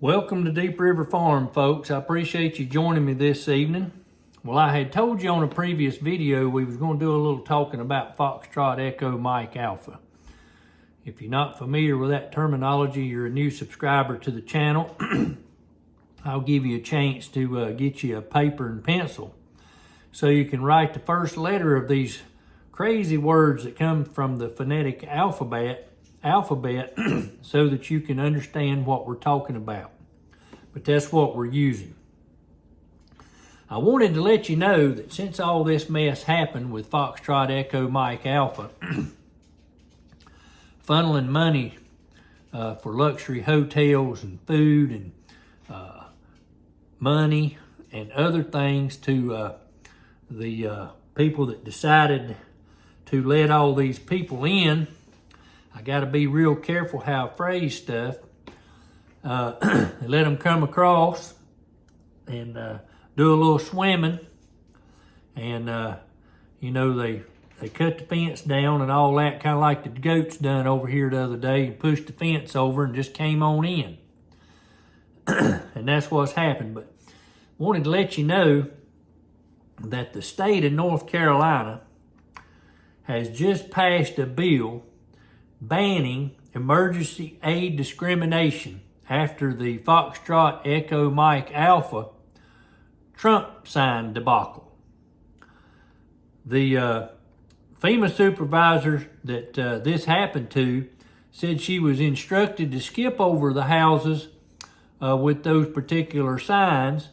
Welcome to Deep River Farm, folks. I appreciate you joining me this evening. Well, I had told you on a previous video we was going to do a little talking about Foxtrot Echo Mike Alpha. If you're not familiar with that terminology, you're a new subscriber to the channel. I'll give you a chance to get you a paper and pencil so you can write the first letter of these crazy words that come from the phonetic alphabet so that you can understand what we're talking about. But that's what we're using. I wanted to let you know that since all this mess happened with Foxtrot Echo Mike Alpha, funneling money for luxury hotels and food and money and other things to the people that decided to let all these people in, I got to be real careful how I phrase stuff. They let them come across and do a little swimming, and you know, they cut the fence down and all that, kind of like the goats done over here the other day, and pushed the fence over and just came on in. And that's what's happened. But wanted to let you know that the state of North Carolina has just passed a bill banning emergency aid discrimination after the Foxtrot Echo Mike Alpha Trump sign debacle. The FEMA supervisor that this happened to said she was instructed to skip over the houses with those particular signs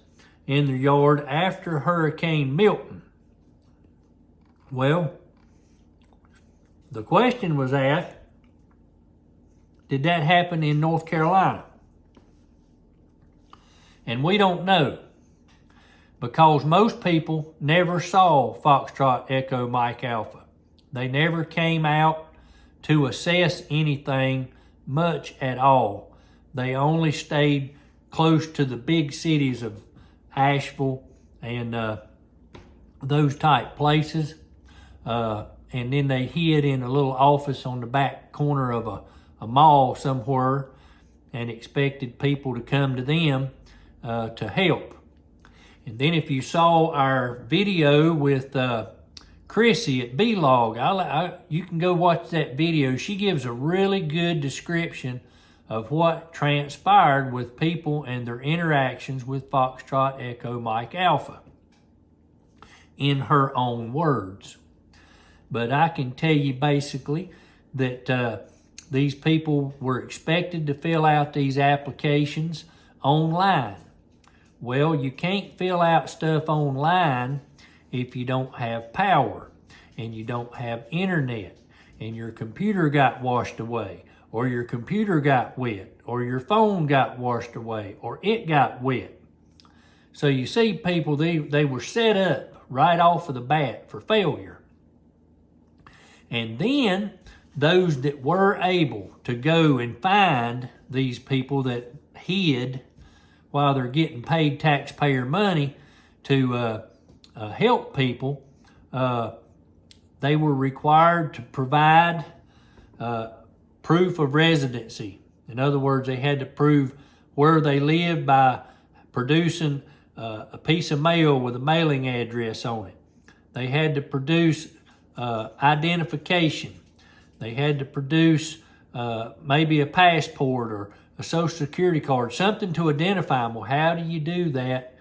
in their yard after Hurricane Milton. Well, the question was asked, did that happen in North Carolina? And we don't know, because most people never saw Foxtrot Echo Mike Alpha. They never came out to assess anything much at all. They only stayed close to the big cities of Asheville and those type places. And then they hid in a little office on the back corner of a mall somewhere and expected people to come to them to help. And then if you saw our video with Chrissy at B-Log, you can go watch that video. She gives a really good description of what transpired with people and their interactions with Foxtrot Echo Mike Alpha in her own words. But I can tell you basically that these people were expected to fill out these applications online. Well, you can't fill out stuff online if you don't have power and you don't have internet and your computer got washed away, or your computer got wet, or your phone got washed away, or it got wet. So you see, people, they were set up right off of the bat for failure. And then those that were able to go and find these people that hid while they're getting paid taxpayer money to help people, they were required to provide proof of residency. In other words, they had to prove where they lived by producing a piece of mail with a mailing address on it. They had to produce identification. They had to produce maybe a passport or a social security card, something to identify them. Well, how do you do that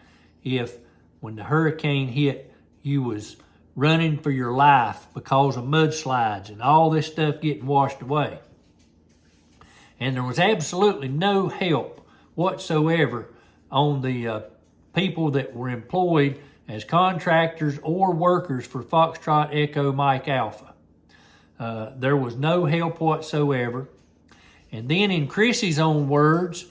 if when the hurricane hit, you was running for your life because of mudslides and all this stuff getting washed away? And there was absolutely no help whatsoever on the people that were employed as contractors or workers for Foxtrot Echo Mike Alpha. There was no help whatsoever. And then in Chrissy's own words,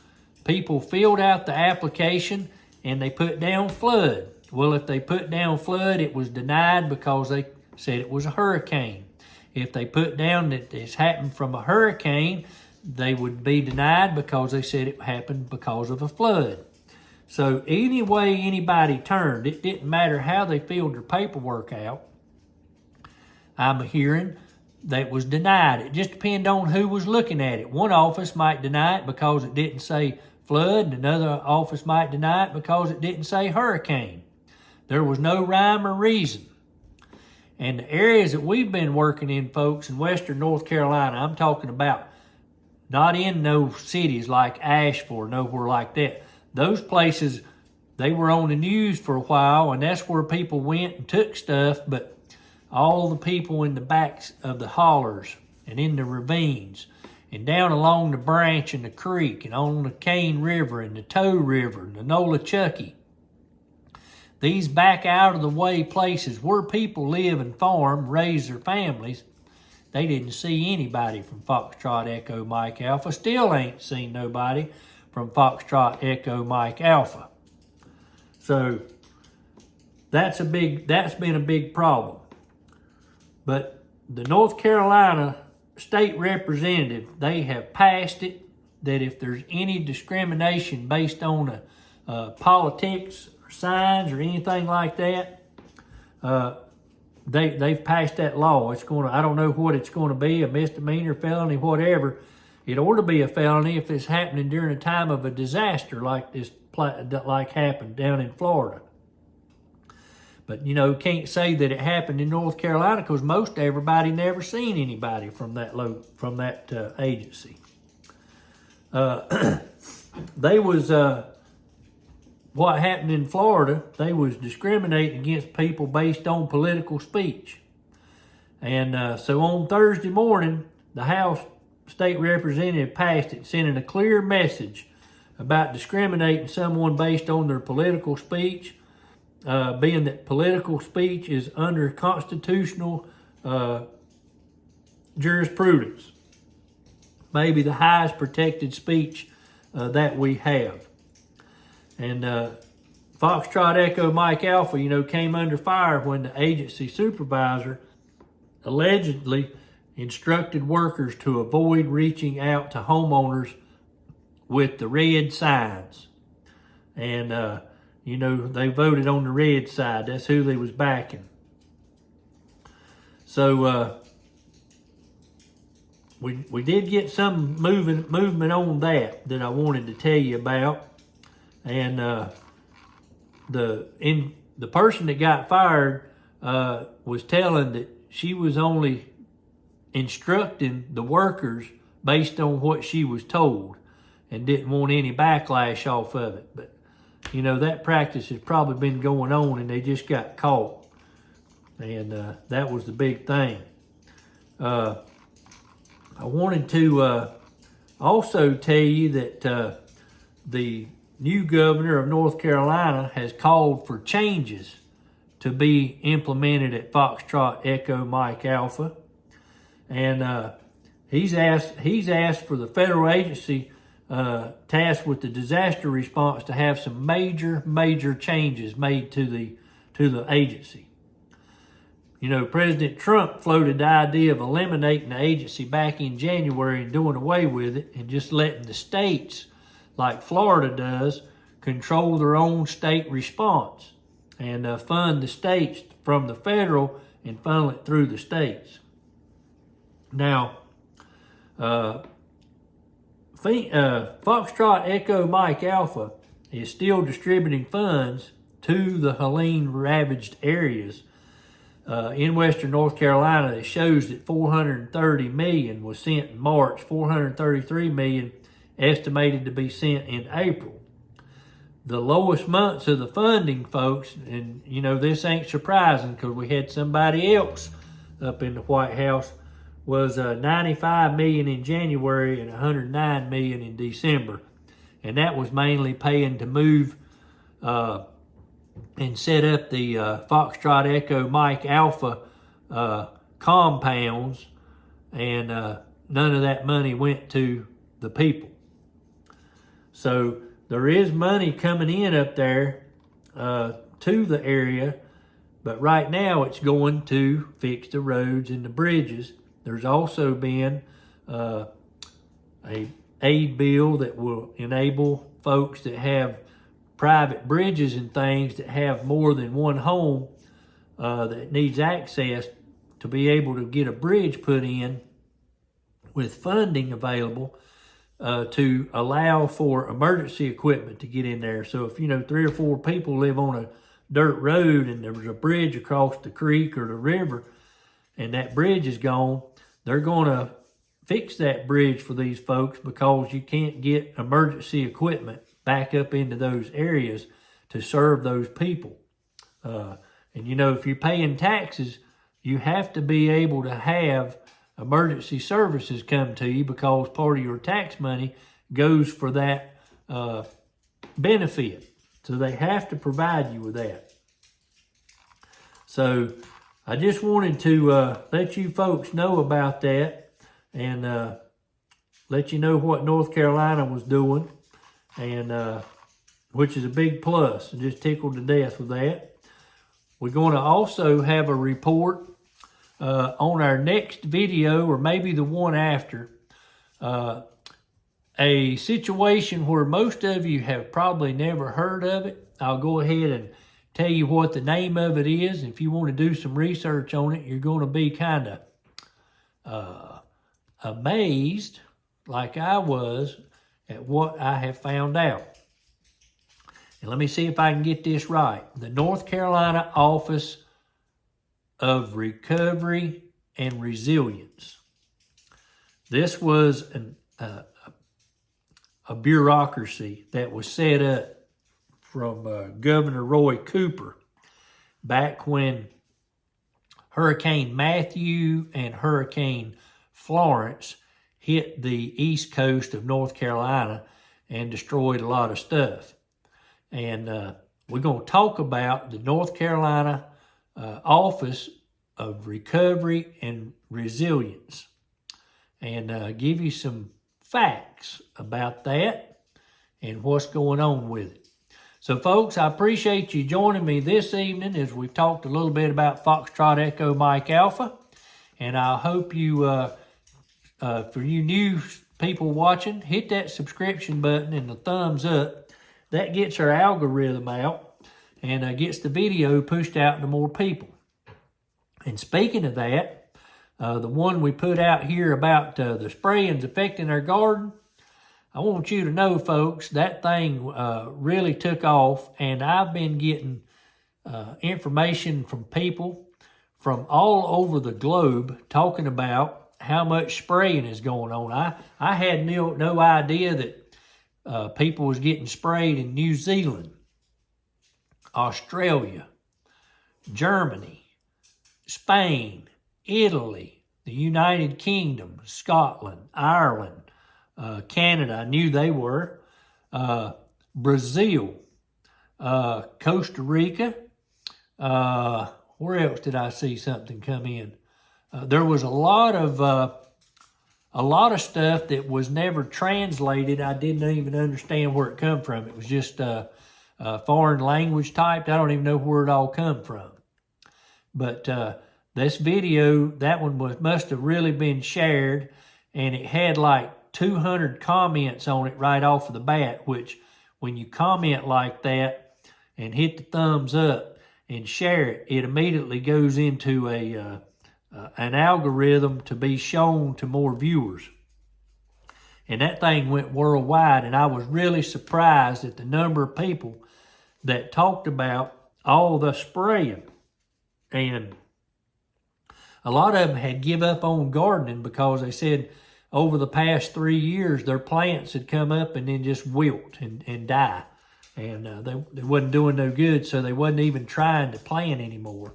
people filled out the application and they put down flood. Well, if they put down flood, it was denied because they said it was a hurricane. If they put down that this happened from a hurricane, they would be denied because they said it happened because of a flood. So any way anybody turned, it didn't matter how they filled their paperwork out. I'm hearing that was denied. It just depended on who was looking at it. One office might deny it because it didn't say flood, and another office might deny it because it didn't say hurricane. There was no rhyme or reason. And the areas that we've been working in, folks, in western North Carolina, I'm talking about not in no cities like Asheville, nowhere like that. Those places, they were on the news for a while, and that's where people went and took stuff, but all the people in the backs of the hollers and in the ravines and down along the branch and the creek and on the Cane River and the Tow River and the Nolichucky, these back out of the way places where people live and farm, raise their families, they didn't see anybody from Foxtrot Echo Mike Alpha. Still ain't seen nobody from Foxtrot Echo Mike Alpha. So that's been a big problem. But the North Carolina state representative, they have passed it that if there's any discrimination based on politics or signs or anything like that, they've passed that law. It's going to, I don't know what it's going to be, a misdemeanor, felony, whatever. It ought to be a felony if it's happening during a time of a disaster like this, like happened down in Florida. But, you know, can't say that it happened in North Carolina because most everybody never seen anybody from that agency. They was, what happened in Florida, they was discriminating against people based on political speech. And so on Thursday morning, the House State Representative passed it, sending a clear message about discriminating someone based on their political speech, being that political speech is under constitutional jurisprudence, maybe the highest protected speech that we have. And Foxtrot Echo Mike Alpha, you know, came under fire when the agency supervisor allegedly instructed workers to avoid reaching out to homeowners with the red signs. And, you know, they voted on the red side. That's who they was backing. So we did get some movement on that I wanted to tell you about. And the person that got fired was telling that she was only instructing the workers based on what she was told and didn't want any backlash off of it. But, you know, that practice has probably been going on and they just got caught. And that was the big thing. I wanted to also tell you that the new governor of North Carolina has called for changes to be implemented at Foxtrot Echo Mike Alpha. And he's asked for the federal agency tasked with the disaster response to have some major changes made to the agency. You know, President Trump floated the idea of eliminating the agency back in January and doing away with it and just letting the states, like Florida does, control their own state response and fund the states from the federal and funnel it through the states. Now, Foxtrot Echo Mike Alpha is still distributing funds to the Helene ravaged areas in western North Carolina. It shows that $430 million was sent in March, $433 million estimated to be sent in April. The lowest months of the funding, folks, and you know this ain't surprising because we had somebody else up in the White House, was $95 million in January and $109 million in December. And that was mainly paying to move and set up the Foxtrot Echo Mike Alpha compounds, and none of that money went to the people. So there is money coming in up there to the area, but right now it's going to fix the roads and the bridges. There's also been a aid bill that will enable folks that have private bridges and things that have more than one home that needs access to be able to get a bridge put in with funding available. to allow for emergency equipment to get in there. So if, 3 or 4 people live on a dirt road and there was a bridge across the creek or the river and that bridge is gone, they're going to fix that bridge for these folks because you can't get emergency equipment back up into those areas to serve those people. And if you're paying taxes, you have to be able to have emergency services come to you because part of your tax money goes for that benefit. So they have to provide you with that. So I just wanted to let you folks know about that and let you know what North Carolina was doing, and which is a big plus. I'm just tickled to death with that. We're going to also have a report on our next video, or maybe the one after, a situation where most of you have probably never heard of it. I'll go ahead and tell you what the name of it is. If you want to do some research on it, you're going to be kind of amazed, like I was, at what I have found out. And let me see if I can get this right. The North Carolina Office of Recovery and Resilience. This was a bureaucracy that was set up from Governor Roy Cooper back when Hurricane Matthew and Hurricane Florence hit the east coast of North Carolina and destroyed a lot of stuff. And we're going to talk about the North Carolina Office of Recovery and Resilience and give you some facts about that and what's going on with it. So folks, I appreciate you joining me this evening as we've talked a little bit about Foxtrot Echo Mike Alpha. And I hope you, for you new people watching, hit that subscription button and the thumbs up. That gets our algorithm out and gets the video pushed out to more people. And speaking of that, the one we put out here about the sprayings affecting our garden, I want you to know, folks, that thing really took off, and I've been getting information from people from all over the globe talking about how much spraying is going on. I had no idea that people was getting sprayed in New Zealand, Australia, Germany, Spain, Italy, the United Kingdom, Scotland, Ireland, Canada, I knew they were, Brazil, Costa Rica, where else did I see something come in? There was a lot of stuff that was never translated. I didn't even understand where it come from. It was just foreign language typed. I don't even know where it all come from. But this video, that one must have really been shared, and it had like 200 comments on it right off of the bat, which when you comment like that and hit the thumbs up and share it, it immediately goes into an algorithm to be shown to more viewers. And that thing went worldwide, and I was really surprised at the number of people that talked about all the spraying. And a lot of them had give up on gardening because they said over the past 3 years, their plants had come up and then just wilt and die. And they wasn't doing no good, so they wasn't even trying to plant anymore.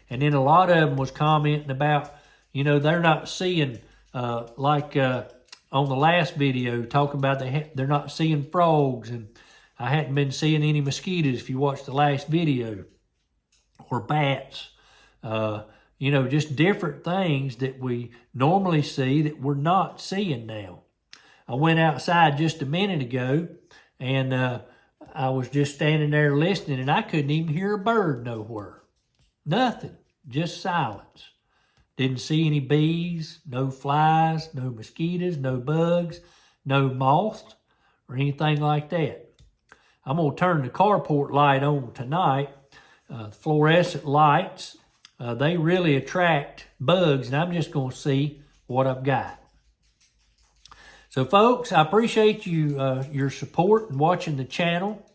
And then a lot of them was commenting about, they're not seeing, on the last video, talking about they're not seeing frogs, and I hadn't been seeing any mosquitoes if you watched the last video, or bats, just different things that we normally see that we're not seeing now. I went outside just a minute ago, and I was just standing there listening, and I couldn't even hear a bird nowhere. Nothing, just silence. Didn't see any bees, no flies, no mosquitoes, no bugs, no moths, or anything like that. I'm going to turn the carport light on tonight. Fluorescent lights, they really attract bugs, and I'm just going to see what I've got. So folks, I appreciate you your support and watching the channel.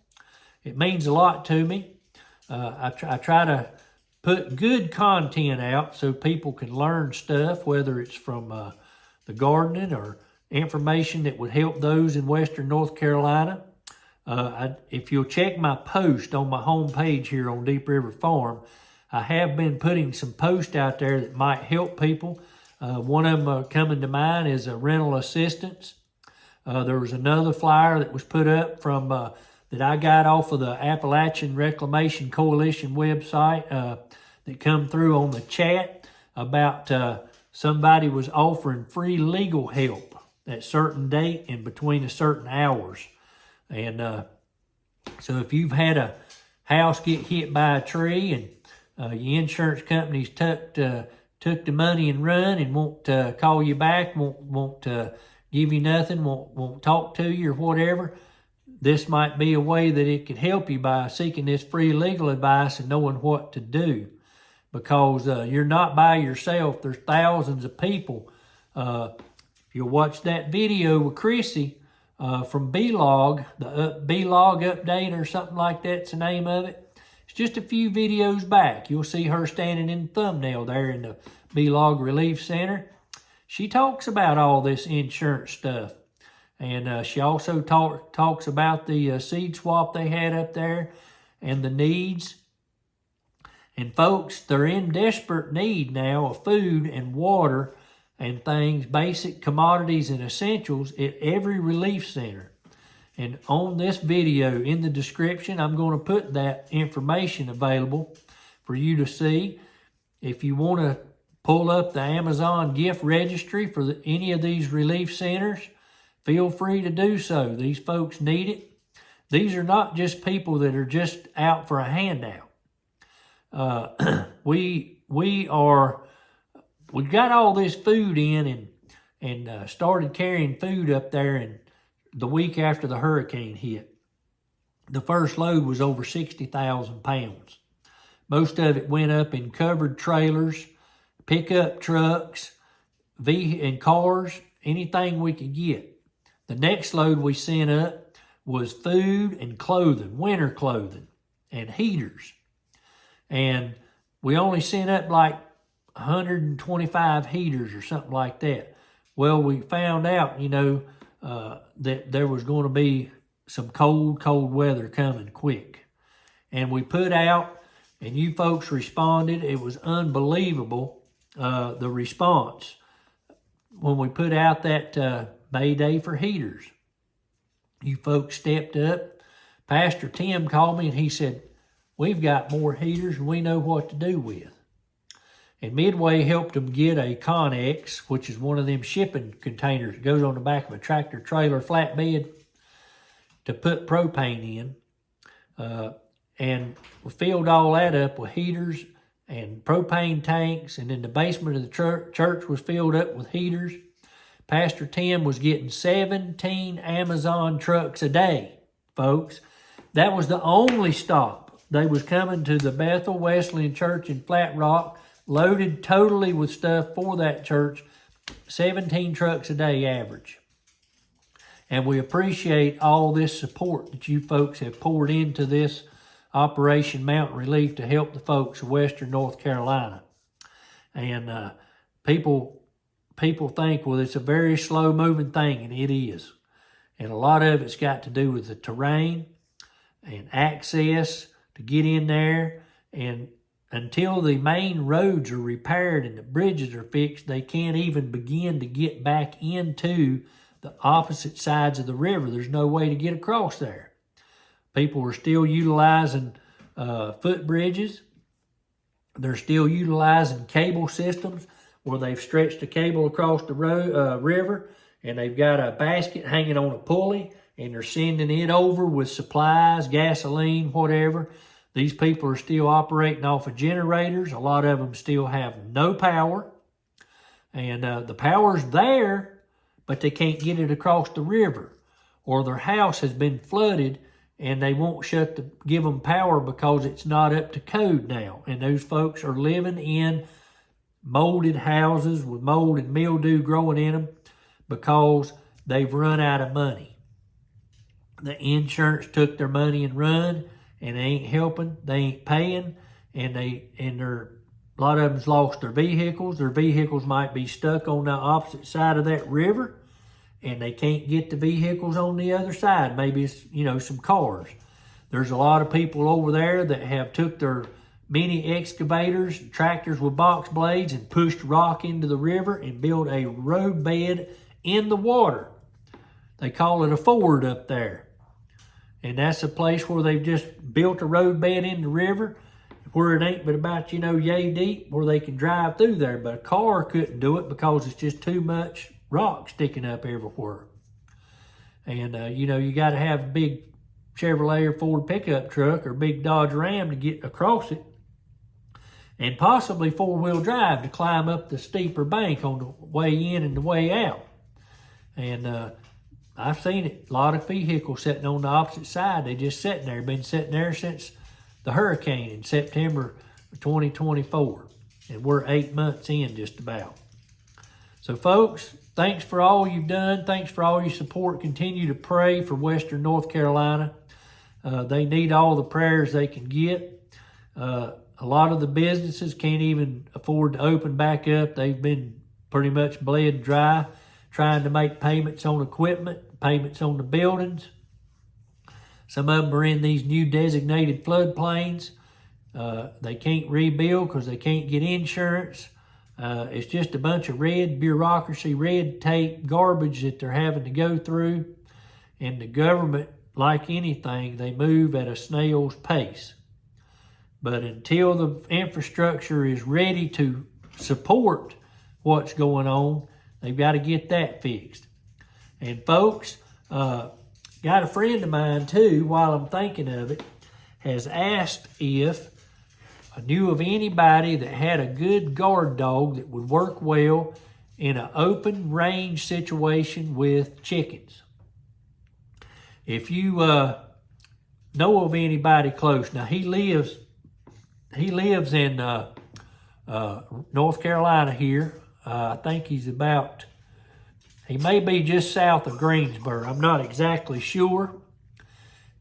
It means a lot to me. I try to put good content out so people can learn stuff, whether it's from the gardening or information that would help those in Western North Carolina. If you'll check my post on my homepage here on Deep River Farm, I have been putting some posts out there that might help people. One of them coming to mind is a rental assistance. There was another flyer that was put up from that I got off of the Appalachian Reclamation Coalition website that come through on the chat about somebody was offering free legal help at certain date and between a certain hours. And so if you've had a house get hit by a tree and your insurance company's took the money and run and won't call you back, won't give you nothing, won't talk to you or whatever, this might be a way that it could help you by seeking this free legal advice and knowing what to do. Because you're not by yourself. There's thousands of people. If you'll watch that video with Chrissy from B-Log, the B-Log update or something like that's the name of it. It's just a few videos back. You'll see her standing in the thumbnail there in the B-Log Relief Center. She talks about all this insurance stuff. And she also talks about the seed swap they had up there and the needs. And folks, they're in desperate need now of food and water and things, basic commodities and essentials at every relief center. And on this video, in the description, I'm going to put that information available for you to see. If you want to pull up the Amazon gift registry for any of these relief centers, feel free to do so. These folks need it. These are not just people that are just out for a handout. We got all this food in and started carrying food up there and the week after the hurricane hit. The first load was over 60,000 pounds. Most of it went up in covered trailers, pickup trucks, and cars, anything we could get. The next load we sent up was food and clothing, winter clothing, and heaters. And we only sent up like 125 heaters or something like that. Well, we found out, that there was going to be some cold weather coming quick. And we put out, and you folks responded. It was unbelievable, the response. When we put out that Mayday for heaters, you folks stepped up. Pastor Tim called me and he said, "We've got more heaters than we know what to do with." And Midway helped them get a Connex, which is one of them shipping containers that goes on the back of a tractor trailer flatbed to put propane in. And we filled all that up with heaters and propane tanks. And then the basement of the church was filled up with heaters. Pastor Tim was getting 17 Amazon trucks a day, folks. That was the only stop. They was coming to the Bethel Wesleyan Church in Flat Rock, loaded totally with stuff for that church, 17 trucks a day average. And we appreciate all this support that you folks have poured into this Operation Mountain Relief to help the folks of Western North Carolina. And people think, well, it's a very slow-moving thing, and it is. And a lot of it's got to do with the terrain and access to get in there. And until the main roads are repaired and the bridges are fixed, they can't even begin to get back into the opposite sides of the river. There's no way to get across there. People are still utilizing footbridges. They're still utilizing cable systems where they've stretched a cable across the river and they've got a basket hanging on a pulley and they're sending it over with supplies, gasoline, whatever. These people are still operating off of generators. A lot of them still have no power. And the power's there, but they can't get it across the river. Or their house has been flooded and they won't give them power because it's not up to code now. And those folks are living in molded houses with mold and mildew growing in them because they've run out of money. The insurance took their money and run, and they ain't helping, they ain't paying, and a lot of them's lost their vehicles. Their vehicles might be stuck on the opposite side of that river, and they can't get the vehicles on the other side. Maybe it's, you know, some cars. There's a lot of people over there that have took their mini excavators, tractors with box blades, and pushed rock into the river and built a roadbed in the water. They call it a ford up there. And that's a place where they've just built a roadbed in the river where it ain't but about, you know, yay deep, where they can drive through there. But a car couldn't do it because it's just too much rock sticking up everywhere. And, you know, you got to have a big Chevrolet or Ford pickup truck or big Dodge Ram to get across it. And possibly four-wheel drive to climb up the steeper bank on the way in and the way out. And I've seen it. A lot of vehicles sitting on the opposite side. They just sitting there. Been sitting there since the hurricane in September 2024. And we're 8 months in just about. So folks, thanks for all you've done. Thanks for all your support. Continue to pray for Western North Carolina. They need all the prayers they can get. A lot of the businesses can't even afford to open back up. They've been pretty much bled dry, trying to make payments on equipment, payments on the buildings. Some of them are in these new designated floodplains. They can't rebuild because they can't get insurance. It's just a bunch of red bureaucracy, red tape, garbage that they're having to go through. And the government, like anything, they move at a snail's pace. But until the infrastructure is ready to support what's going on, they've got to get that fixed. And folks, got a friend of mine too, while I'm thinking of it, has asked if I knew of anybody that had a good guard dog that would work well in an open range situation with chickens. If you know of anybody close, now he lives in North Carolina here. I think he may be just south of Greensboro. I'm not exactly sure.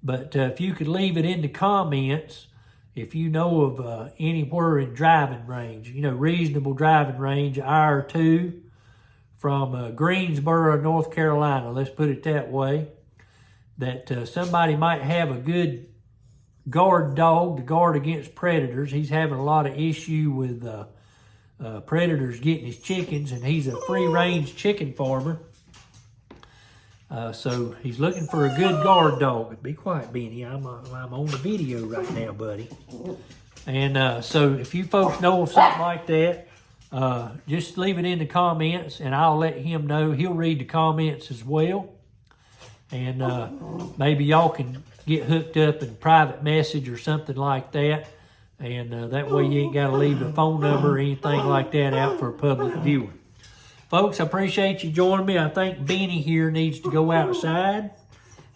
But if you could leave it in the comments, if you know of anywhere in driving range, you know, reasonable driving range, an hour or two from Greensboro, North Carolina, let's put it that way, that somebody might have a good guard dog to guard against predators. He's having a lot of issue with predators getting his chickens, and he's a free-range chicken farmer. So he's looking for a good guard dog. Be quiet, Benny. I'm on the video right now, buddy. And so if you folks know of something like that, just leave it in the comments, and I'll let him know. He'll read the comments as well. And maybe y'all can get hooked up in private message or something like that. And that way you ain't got to leave a phone number or anything like that out for public viewing. Folks, I appreciate you joining me. I think Benny here needs to go outside.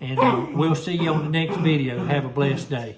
And we'll see you on the next video. Have a blessed day.